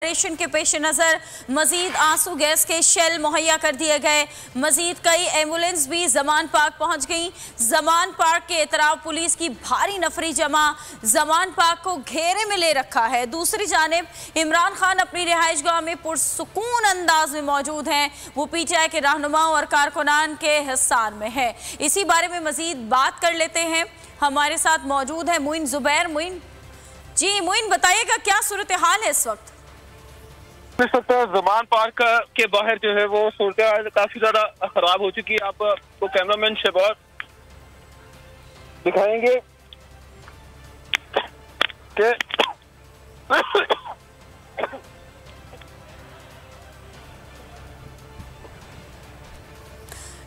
Operation के पेश नज़र मजीद आंसू गैस के शेल मुहैया कर दिए गए। मजीद कई एम्बुलेंस भी जमान पार्क पहुंच गई। जमान पार्क के इतराफ पुलिस की भारी नफरी जमा जमान पार्क को घेरे में ले रखा है। दूसरी जानिब इमरान खान अपनी रिहाइश गाह में पुरसुकून अंदाज में मौजूद हैं। वो पीटीआई के रहनुमाओं और कारकुनान के हिस्सार में है। इसी बारे में मजीद बात कर लेते हैं। हमारे साथ मौजूद है मुइन जुबैर। मुइन जी, मुइन बताइएगा क्या सूरत हाल है इस वक्त? इस वक्त जमान पार्क के बाहर जो है वो सूरत काफी ज्यादा खराब हो चुकी है। आपको कैमरामैन शहबाज दिखाएंगे कि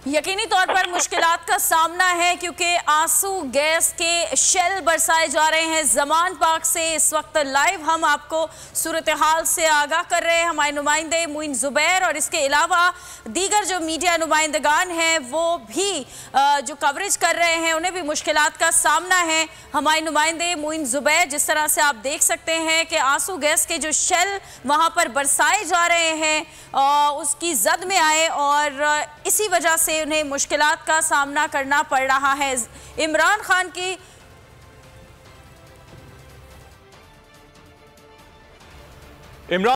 यकीनी तौर पर मुश्किलात का सामना है क्योंकि आंसू गैस के शेल बरसाए जा रहे हैं जमान पार्क से। इस वक्त लाइव हम आपको सूरत हाल से आगाह कर रहे हैं हमारे नुमाइंदे मुइन जुबैर, और इसके अलावा दीगर जो मीडिया नुमाइंदगान हैं वो भी जो कवरेज कर रहे हैं उन्हें भी मुश्किलात का सामना है। हमारे नुमाइंदे मुइन जुबैर, जिस तरह से आप देख सकते हैं कि आंसू गैस के जो शेल वहाँ पर बरसाए जा रहे हैं उसकी जद में आए और इसी वजह से उन्हें मुश्किलात का सामना करना पड़ रहा है। इमरान खान की